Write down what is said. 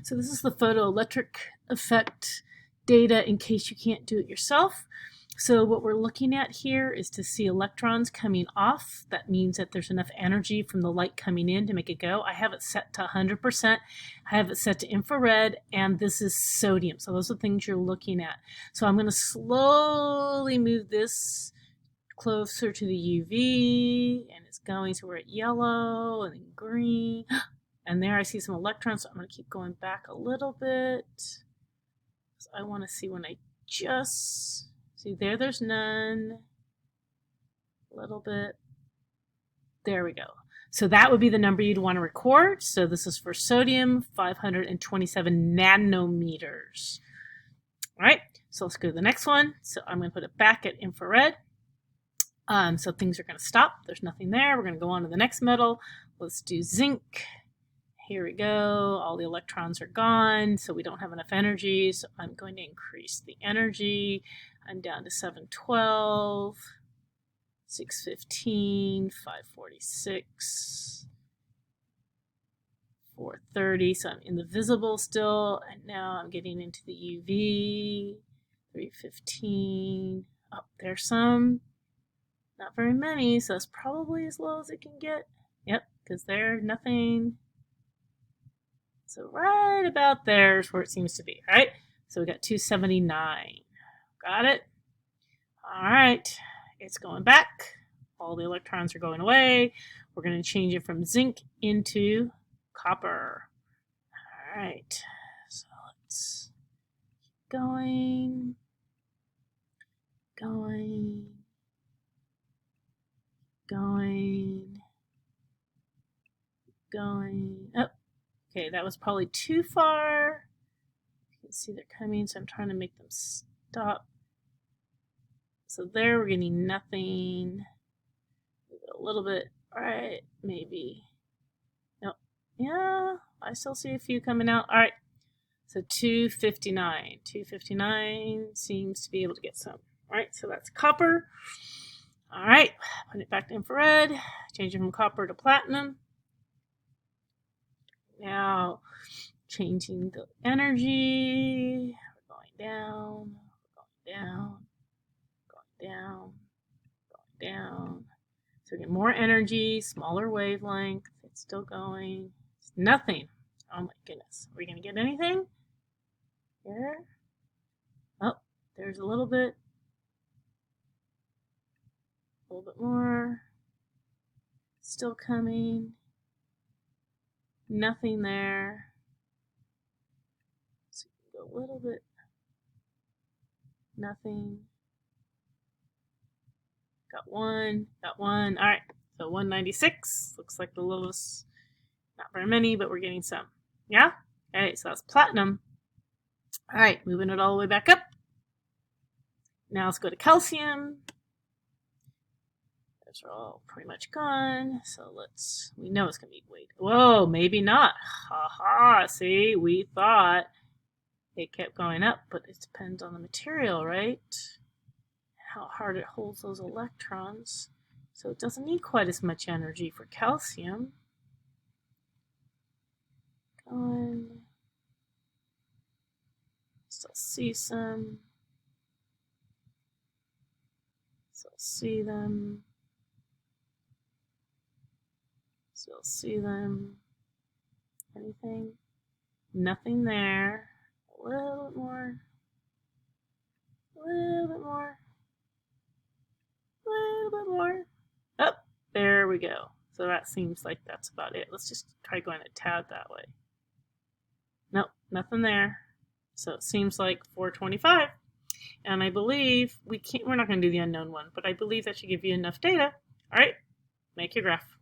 So this is the photoelectric effect data in case you can't do it yourself. So what we're looking at here is to see electrons coming off. That means that there's enough energy from the light coming in to make it go. I have it set to 100%. I have it set to infrared, and this is sodium. So those are the things you're looking at. So I'm going to slowly move this closer to the UV, and it's going, so we're at yellow and then green. And there I see some electrons, so I'm going to keep going back a little bit. So I want to see when I just... See there, there's none. A little bit. There we go. So that would be the number you'd want to record. So this is for sodium, 527 nanometers. All right, so let's go to the next one. So I'm going to put it back at infrared. So things are going to stop. There's nothing there. We're going to go on to the next metal. Let's do zinc. Here we go. All the electrons are gone, so we don't have enough energy. So I'm going to increase the energy. I'm down to 712, 615, 546, 430. So I'm in the visible still, and now I'm getting into the UV. 315. Oh, there's some. Not very many, so that's probably as low as it can get. Yep, because there's nothing. So right about there is where it seems to be, right? So we got 279. Got it? All right, it's going back. All the electrons are going away. We're going to change it from zinc into copper. All right, so let's keep going. Oh, okay, that was probably too far. You can see they're coming, so I'm trying to make them stop. So there we're getting nothing. A little bit, all right, maybe. Nope. Yeah, I still see a few coming out. All right, so 259. 259 seems to be able to get some. All right, so that's copper. All right, put it back to infrared. Change it from copper to platinum. Now, changing the energy. We're going down, going down. So we get more energy, smaller wavelength. It's still going. It's nothing. Oh my goodness. Are we going to get anything? Here? Oh, there's a little bit. A little bit more. Still coming. Nothing there. So we can go a little bit. Nothing. Got one. All right, so 196. Looks like the lowest. Not very many, but we're getting some. Yeah? Okay, so that's platinum. All right, moving it all the way back up. Now let's go to calcium. Those are all pretty much gone. So we know it's going to be weight. Whoa, maybe not. Ha. See, we thought it kept going up, but it depends on the material, right? How hard it holds those electrons. So it doesn't need quite as much energy for calcium. Going. Still see some. Still see them. Still see them. Anything? Nothing there. A little bit more. A little bit more. A little bit more. Oh, there we go. So that seems like that's about it. Let's just try going a tad that way. Nope, nothing there. So it seems like 425. And I believe we're not going to do the unknown one, but I believe that should give you enough data. All right, make your graph.